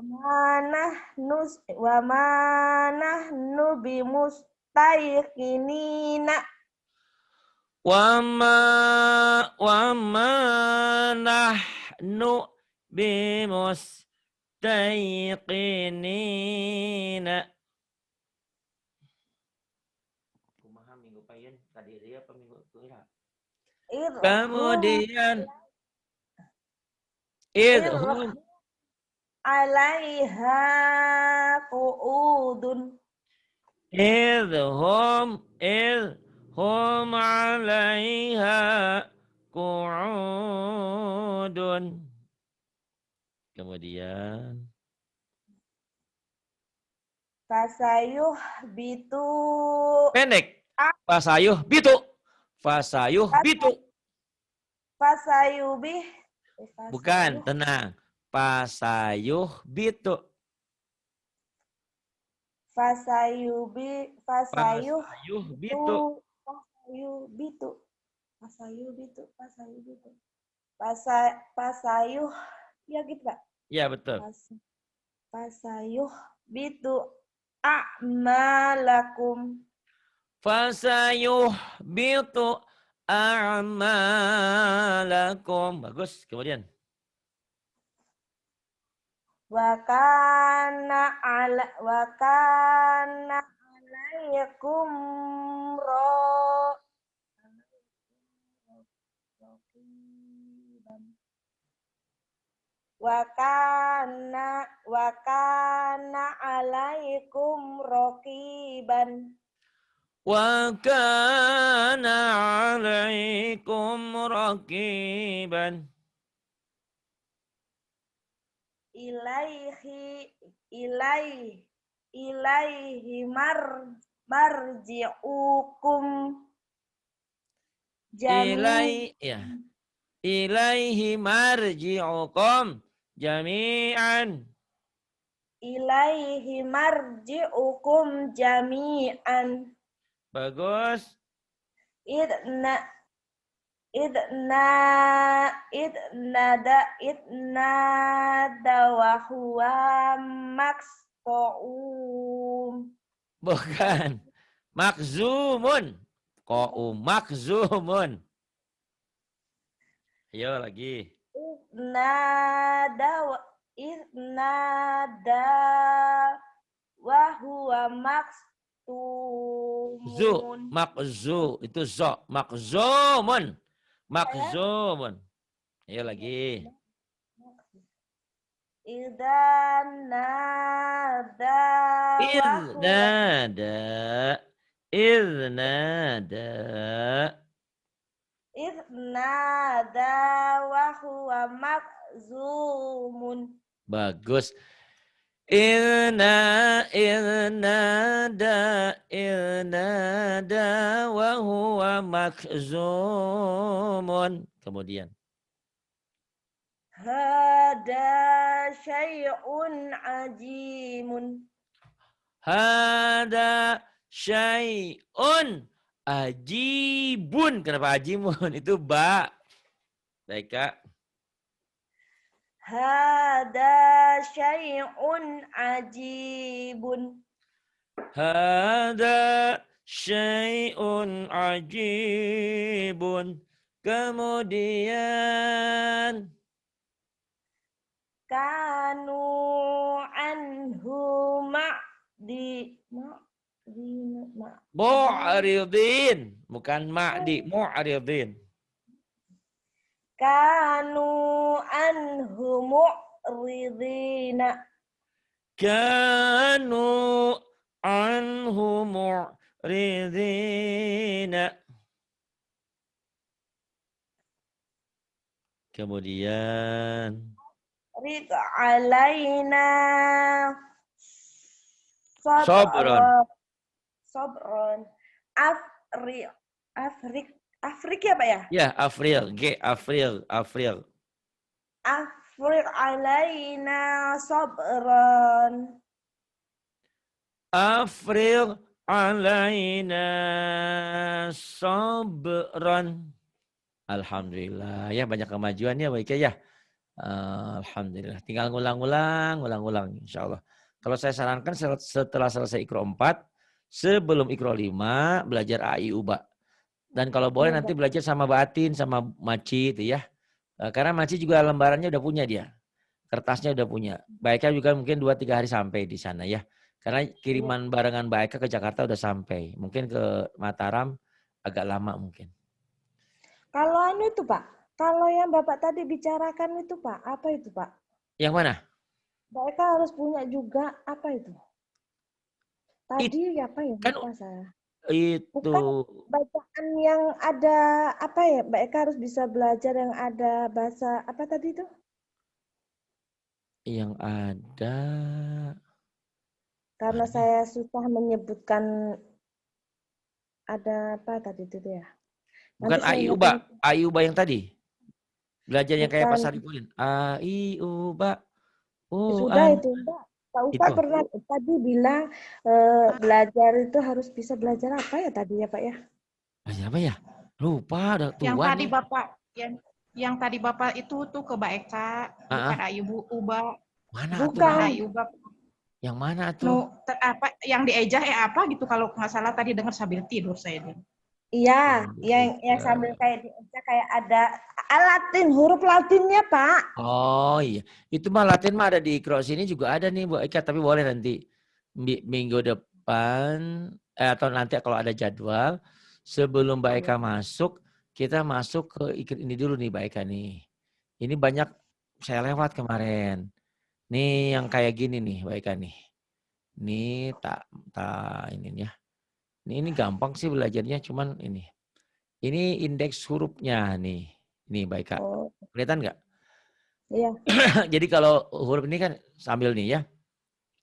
ma nahnu bimustayqinina. Wa ma nahnu bimustaiqinina. Kumaha minggu payen tadi dia apa minggu kira? Kemudian idhum alaiha qu'udun. idhum alaiha qu'udun. Kemudian Fasayuh bitu. pendek. Fasayuh bitu. Fasayubih. Bukan, tenang. Fasayuh bitu. Fasayuh bitu. Fasayuh. Ya gitu Kak. Ya betul. Fasayuhbitu a'malakum. Fasayuhbitu a'malakum. Bagus. Kemudian. Wa kana alaikum wa kana alaikum raqiban. Wa kana 'alaikum raqiban. Ilaihi marji'ukum Ilaihi marji'ukum jami'an. Ilaihi marji'ukum jami'an. Bagus. Idna wa huwa maqtu'um. Bukan. Makzumun. Makzumun. Ayo lagi. Idnada wa huwa maqtumun. Itu zo. Makzumun. Makzumun. Ayo lagi. Idnada wa huwa makzumun. Bagus. Ilnada wa huwa makzumun. Kemudian. Hada syai'un ajimun. Hada syai'un ajibun. Kenapa ajimun? Itu ba. Baik, Kak. Hada syai'un ajibun. Hada syai'un ajibun. Kemudian. Kanu anhu Mu'ridin. Bukan ma'di. Mu'ridin. Kanu anhu mu'ridina. Kanu anhu mu'ridina. Kemudian. Rid alaina Sabron. Sabron. Afrik ya Pak ya? Ya, Afril. Afril. Afrik alaina sabron. Afril alaina sabron. Alhamdulillah. Ya, banyak kemajuan ya, baik ya. Alhamdulillah. Tinggal ngulang-ngulang, insya Allah. Kalau saya sarankan setelah selesai Iqra 4, sebelum Iqra 5, belajar A, I, U, Ba. Dan kalau boleh nanti belajar sama Batin, sama Maci itu ya. Karena Maci juga lembarannya udah punya dia. Kertasnya udah punya. Baiknya juga mungkin 2-3 hari sampai di sana ya. Karena kiriman barengan Baika ke Jakarta udah sampai. Mungkin ke Mataram agak lama mungkin. Kalau itu Pak, kalau yang Bapak tadi bicarakan itu Pak, apa itu Pak? Yang mana? Baika harus punya juga apa itu? Tadi apa ya? Kan saya. Itu. Bukan bacaan yang ada apa ya? Mbak Eka harus bisa belajar yang ada bahasa apa tadi itu? Yang ada. Karena saya susah menyebutkan ada apa tadi itu ya. Bukan Ayuba, Ayuba yang tadi. Belajar yang kayak Pak Sarifudin. Ayuba. Sudah itu Mbak. Pak Ustadz pernah tadi bilang belajar itu harus bisa belajar apa ya tadi ya Pak ya? Belajar apa ya? Lupa, udah tua. Yang tadi Bapak yang tadi Bapak itu tuh ke Mbak Eka, bukan Ayuba. Mana bukan Ayuba. Yang mana tuh? Apa yang dieja apa gitu kalau nggak salah tadi dengar sambil tidur saya ini. Iya, yang sambil kayak kayak ada Latin, huruf Latinnya, Pak. Oh iya, itu mah Latin mah ada di Ikro sini juga ada nih Bu Eka, tapi boleh nanti minggu depan atau nanti kalau ada jadwal sebelum Mbak Eka masuk, kita masuk ke ini dulu nih Mbak Eka nih. Ini banyak saya lewat kemarin. Nih yang kayak gini nih Mbak Eka nih. Ini tak ini ya. Ini gampang sih belajarnya, cuman ini. Ini indeks hurufnya nih. Nih Mbak Eka. Oh, Kelihatan nggak? iya. Jadi kalau huruf ini kan sambil nih ya.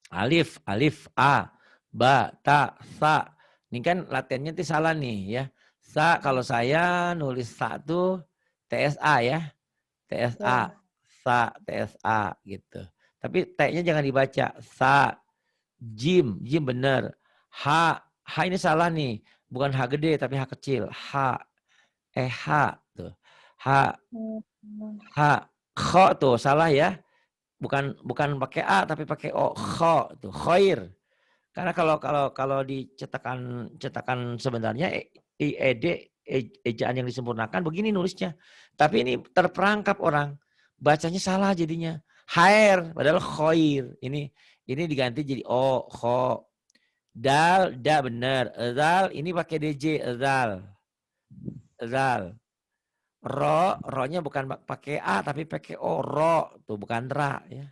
Alif, alif, A, ba, ta, sa. Ini kan latihannya itu salah nih ya. Sa, kalau saya nulis sa tuh TSA ya. TSA. Sa, TSA gitu. Tapi T-nya jangan dibaca. Sa, jim, jim bener. H, H ini salah nih. Bukan H gede tapi H kecil. H, H tuh. H, H, kho tuh salah ya. Bukan pakai A tapi pakai O. Kho tuh, khair. Karena kalau di cetakan sebenarnya IED ejaan yang disempurnakan begini nulisnya. Tapi ini terperangkap orang. Bacanya salah jadinya. Khair padahal khair. Ini diganti jadi O, kho. Dal, da benar. Dal ini pakai DJ, dal. Dal. Ro-nya bukan pakai A tapi pakai O, ro. Tuh bukan ra ya.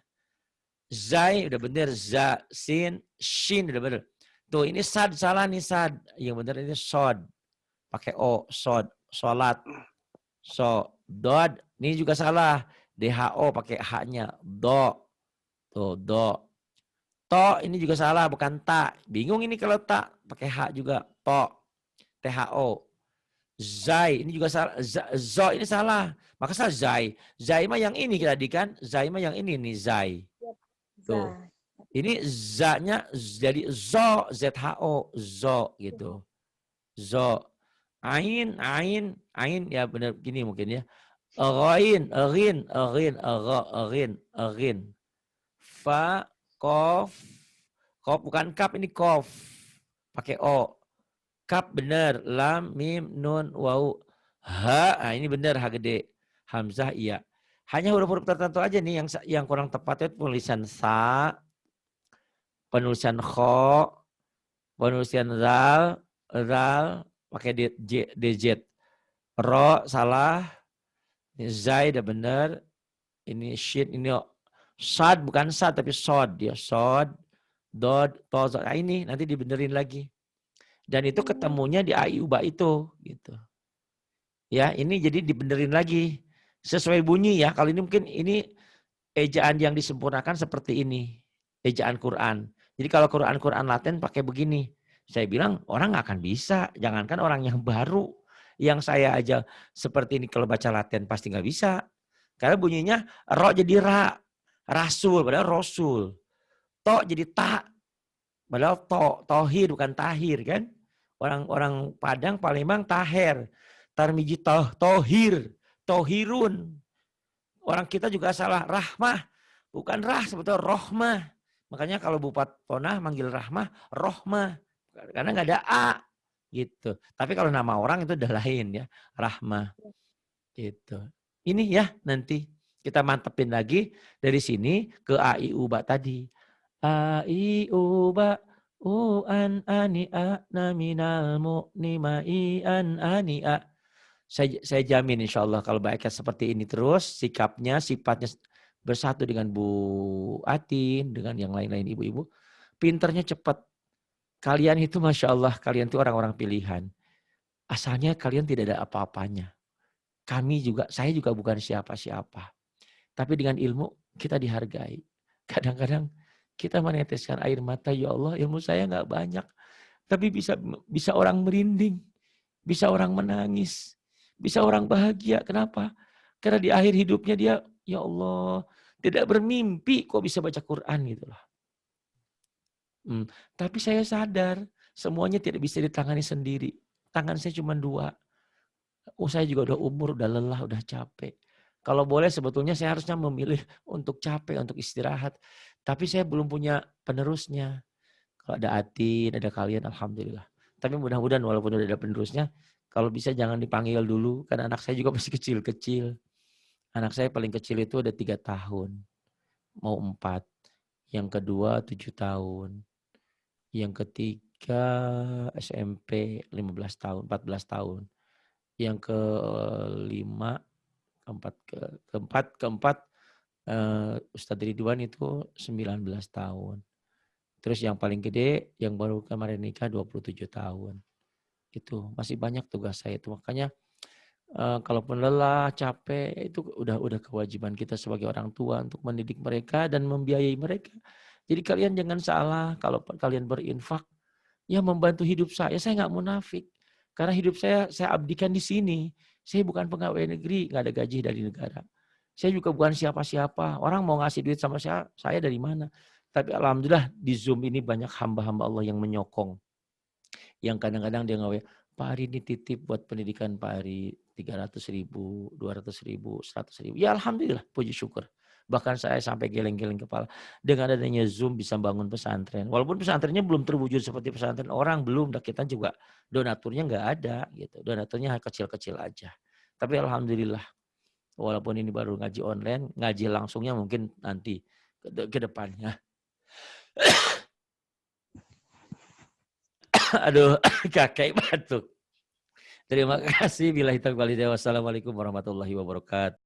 Zai udah bener, za, sin, shin udah bener. Tuh ini sad salah nih sad. Yang bener ini sod. Pakai O, sod, sholat. So, dod. Ini juga salah. DHO pakai H-nya. Do. Tuh, do. To ini juga salah, bukan ta. Bingung ini kalau tak. Pakai H juga. To. THO. Zai ini juga salah. Zo ini salah. Maka salah zai. Zai mah yang ini tadi kan. Zai mah yang ini nih zai. Tuh. Ini za-nya jadi zo, ZHO, zo gitu. Zo. Ain ya benar gini mungkin ya. Aghain, aghin. Fa, kof. Kof bukan kap ini kof. Pakai O. Kap benar, lam, mim, nun, wau. Ha, nah ini benar H gede. Hamzah iya. Hanya huruf-huruf tertentu aja nih yang kurang tepat itu tulisan sa, penulisan kho, penulisan zal pakai DJ. Ro salah, ini zai udah benar. Ini shin, ini sad bukan sad tapi sod dia sod, dod, to. Nah, ini nanti dibenerin lagi. Dan itu ketemunya di AIUBA itu gitu. Ya, ini jadi dibenerin lagi sesuai bunyi ya. Kalau ini mungkin ini ejaan yang disempurnakan seperti ini. Ejaan Quran. Jadi kalau Quran Latin pakai begini. Saya bilang orang nggak akan bisa. Jangankan orang yang baru. Yang saya aja seperti ini kalau baca Latin pasti nggak bisa. Karena bunyinya ro jadi ra. Rasul padahal rasul. To jadi ta. Padahal tohir bukan tahir kan. Orang Padang Palembang taher. Tarmiji tohir. Tohirun. Orang kita juga salah rahmah. Bukan rah sebetulnya rohmah. Makanya kalau Bupat Ponah manggil rahmah, rohmah. Karena nggak ada A. Gitu. Tapi kalau nama orang itu udah lain ya. Rahmah. Gitu. Ini ya nanti kita mantepin lagi dari sini ke AIUBA tadi. AIUBA an ani a naminal mu'nima an ani a. Saya jamin insya Allah kalau Mbak Eka seperti ini terus sikapnya, sifatnya bersatu dengan Bu Atin, dengan yang lain-lain ibu-ibu, pinternya cepat. Kalian itu Masya Allah, kalian itu orang-orang pilihan. Asalnya kalian tidak ada apa-apanya. Saya juga bukan siapa-siapa. Tapi dengan ilmu kita dihargai. Kadang-kadang kita meneteskan air mata, ya Allah ilmu saya nggak banyak. Tapi bisa orang merinding, bisa orang menangis, bisa orang bahagia. Kenapa? Karena di akhir hidupnya dia, ya Allah, tidak bermimpi kok bisa baca Quran gitu loh. Tapi saya sadar semuanya tidak bisa ditangani sendiri. Tangan saya cuma 2. Saya juga udah umur, udah lelah, udah capek. Kalau boleh sebetulnya saya harusnya memilih untuk capek, untuk istirahat. Tapi saya belum punya penerusnya. Kalau ada Atin, ada kalian, alhamdulillah. Tapi mudah-mudahan walaupun udah ada penerusnya, kalau bisa jangan dipanggil dulu, karena anak saya juga masih kecil-kecil. Anak saya paling kecil itu ada 3 tahun, mau 4. Yang kedua 7 tahun. Yang ketiga SMP 15 tahun, 14 tahun. Yang kelima, keempat Ustadz Ridwan itu 19 tahun. Terus yang paling gede yang baru kemarin nikah 27 tahun. Itu masih banyak tugas saya itu. Makanya kalaupun lelah, capek, itu udah kewajiban kita sebagai orang tua untuk mendidik mereka dan membiayai mereka. Jadi kalian jangan salah kalau kalian berinfak, ya membantu hidup saya nggak munafik. Karena hidup saya abdikan di sini. Saya bukan pegawai negeri, nggak ada gaji dari negara. Saya juga bukan siapa-siapa. Orang mau ngasih duit sama saya dari mana? Tapi alhamdulillah di Zoom ini banyak hamba-hamba Allah yang menyokong. Yang kadang-kadang dia ngawet, Pak Ari ini titip buat pendidikan Pak Ari 300.000, 200.000, 100.000. Ya alhamdulillah, puji syukur. Bahkan saya sampai geleng-geleng kepala. Dengan adanya Zoom bisa bangun pesantren. Walaupun pesantrennya belum terwujud seperti pesantren orang, belum. Dan kita juga donaturnya nggak ada. Gitu. Donaturnya kecil-kecil aja. Tapi alhamdulillah. Walaupun ini baru ngaji online, ngaji langsungnya mungkin nanti ke depannya. Aduh, kakek batuk. Terima kasih. Wassalamualaikum warahmatullahi wabarakatuh.